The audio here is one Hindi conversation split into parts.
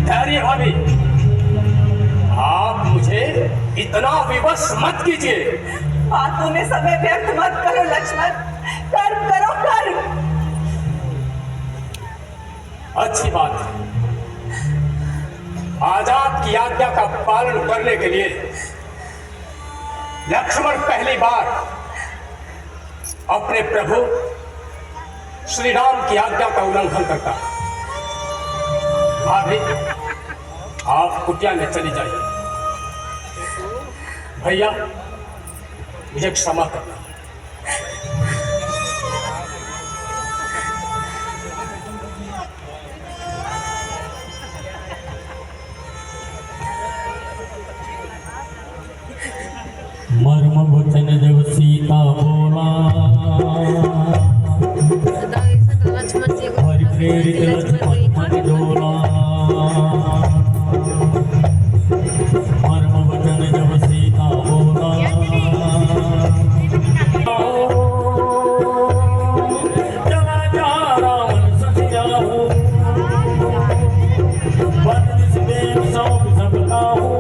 धैर्य भाभी, आप मुझे इतना विवश मत कीजिए। बातों में समय व्यर्थ मत करो लक्ष्मण, कर्म करो कर्म। अच्छी बात है। आज आपकी आज्ञा का पालन करने के लिए लक्ष्मण पहली बार अपने प्रभु श्री राम की आज्ञा का उल्लंघन करता है। भाभी, आप कुटिया में चली जाइए। भैया, मुझे क्षमा करना। मर्म वचन जब सीता बोला, हरि प्रेरित लक्ष्मण मन डोला। मर्म वचन जब सीता बोला, चला जा रावण ससियाहू, बन जिस देव सौंप सकता हूँ।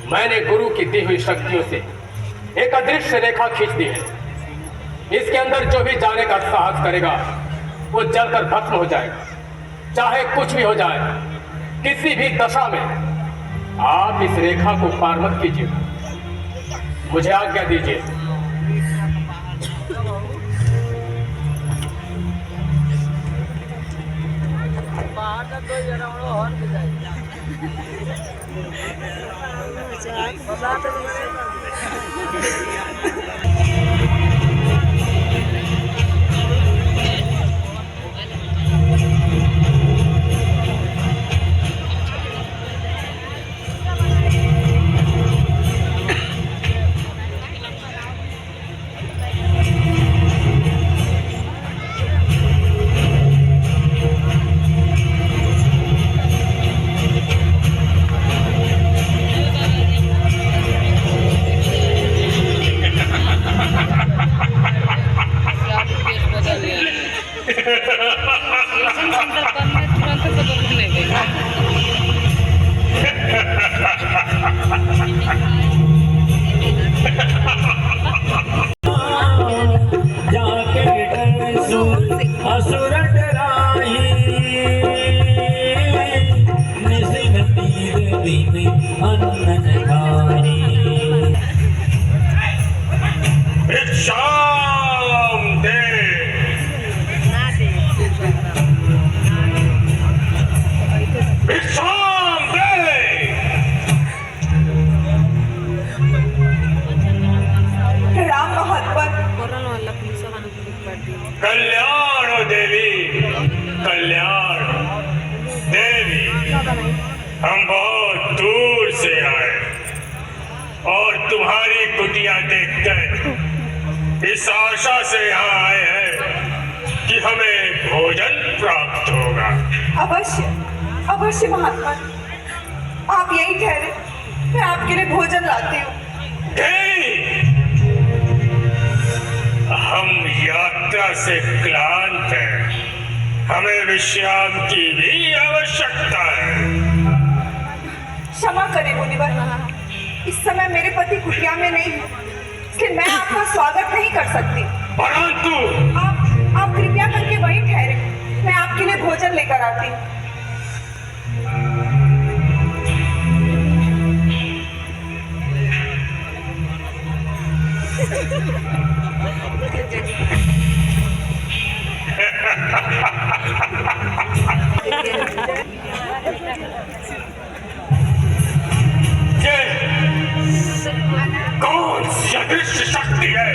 मैंने गुरु की दी हुई शक्तियों से एक अदृश्य रेखा खींच दी है। इसके अंदर जो भी जाने का साहस करेगा वो जलकर भस्म हो जाएगा, चाहे कुछ भी हो जाए। किसी भी दशा में आप इस रेखा को पार मत कीजिए। मुझे आज्ञा दीजिए। कल्याण देवी, कल्याण देवी, हम बहुत दूर से आए और तुम्हारी कुटिया देखकर इस आशा से यहाँ आए हैं कि हमें भोजन प्राप्त होगा। अवश्य अवश्य महात्मा, आप यही ठहरे, मैं आपके लिए भोजन लाती हूँ। हम यात्रा से क्लांत हैं, हमें विश्राम की भी आवश्यकता है। क्षमा करें मुनिवर, इस समय मेरे पति कुटिया में नहीं है, इसलिए मैं आपका स्वागत नहीं कर सकती। परंतु आप कृपया करके वहीं ठहरे, मैं आपके लिए भोजन लेकर आती हूँ। कौन सी अदृश्य शक्ति है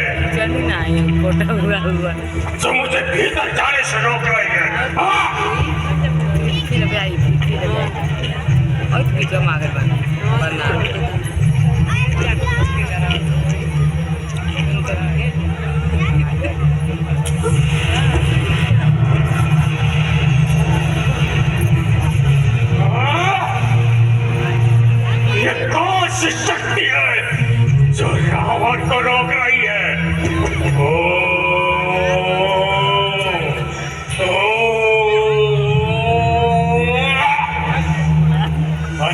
जो मुझे भीतर जाने से रोक रही है?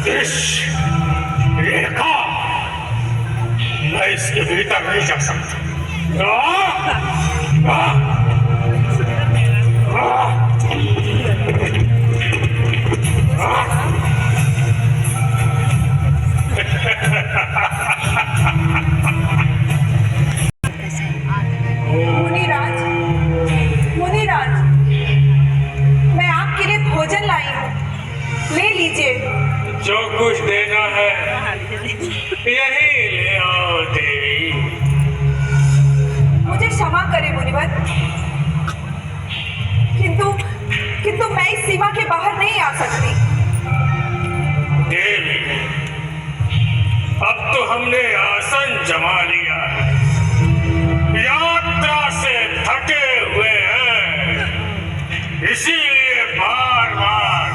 अदृश्य रेखा, मैं इसके भीतर नहीं जा सकता। मुनिराज, मुनिराज, मैं आपके लिए भोजन लाई हूँ, ले लीजिए। जो कुछ देना है यही ले आओ देवी। मुझे क्षमा करें मुनिवर, किंतु मैं इस सीमा के बाहर नहीं आ सकती। देवी, अब तो हमने आसन जमा लिया है, यात्रा से थके हुए हैं, इसीलिए बार बार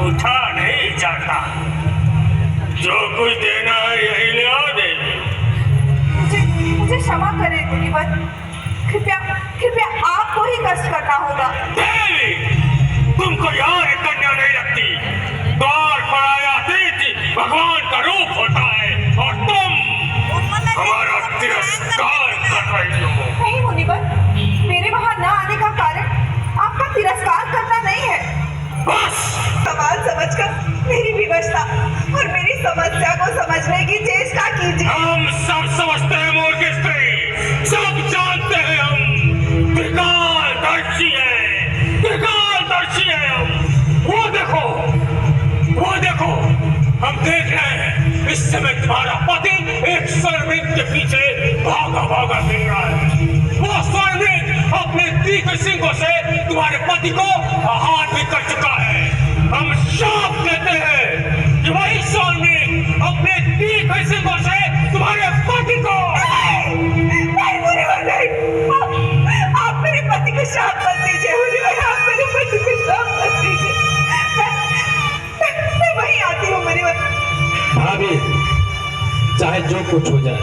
उठा नहीं जाता। जो कुछ देना है यही ले आओ देवी। मुझे क्षमा करें मुनिवर, कृपया आपको ही कष्ट करना होगा। देवी, तुमको यार एक कन्या नहीं लगती, द्वार पर आया अतिथि भगवान का रूप होता है और तुम हमारा तिरस्कार कर रही हो। नहीं मुनिवर, मेरे वहां न आने का कारण आपका तिरस्कार करना नहीं है। बस सवाल समझकर मेरी विवशता और मेरी समस्या को समझने की चेष्टा कीजिए। हम सब समझते हैं मूर्ख स्त्री, सब जानते हैं हम त्रिकालदर्शी हैं, त्रिकालदर्शी हैं हम। वो देखो, हम देख रहे हैं इस समय तुम्हारा पति एक स्वर्णिक के पीछे भागा फिर रहा है। वो स्वर्णिक अपने तीखे सिंगों से तुम्हारे पति को आहत भी कर चुका है। हम शाप देते हैं कि वही स्वर्णिक अपने तीखे सिंगों से तुम्हारे पति को नहीं मुनिवर, नहीं, आप मेरे पति को श्राप मत दीजिए मुनिवर, आप मेरे पति को श्राप मत दीजिए। मैं वहीं आती हूँ मुनिवर। भाभी, चाहे जो कुछ हो जाए,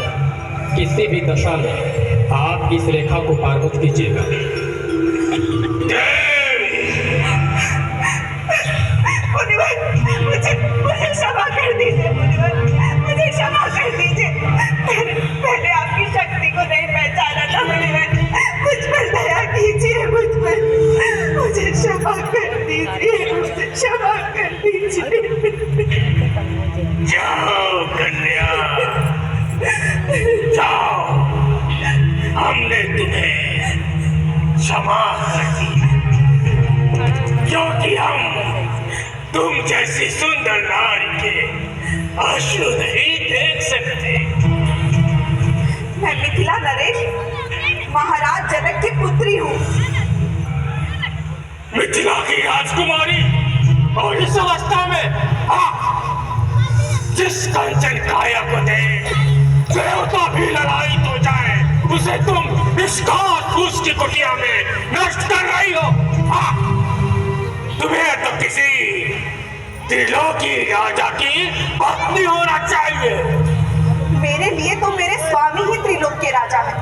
किसी भी दशा में आप इस रेखा को पार मत कीजिएगा। मुनिवर, मुझे क्षमा कर दीजिए मुनिवर, मुझे क्षमा कर दीजिए। पहले आपकी शक्ति को नहीं पहचाना था मुनिवर, मुझ पर दया कीजिए, मुझे क्षमा कर दीजिए, मुझे क्षमा कर दीजिए। जाओ कन्या, जाओ, हमने तुम्हें क्षमा कर दी, क्योंकि हम तुम जैसी सुंदर नारी के आंसू नहीं देख सकते। मैं मिथिला नरेश, महाराज जनक की पुत्री हूँ। मिथिला की राजकुमारी, और इस अवस्था में जिस कंचन काया को दे देवता भी लड़ाई तो जाए, उसे तुम इस घास फूस की कुटिया में नष्ट कर रही हो। तुम्हें तो किसी त्रिलोकी राजा की पत्नी होना चाहिए। मेरे लिए तो मेरे स्वामी ही त्रिलोक के राजा हैं।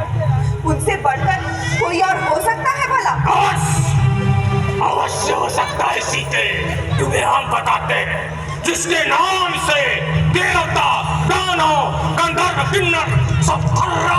उनसे बढ़कर कोई और हो सकता है भला? अवश्य हो सकता है सीते, तुम्हें हम बताते हैं, जिसके नाम से देवता, दानव, गंधर्व, किन्नर सब थर्रा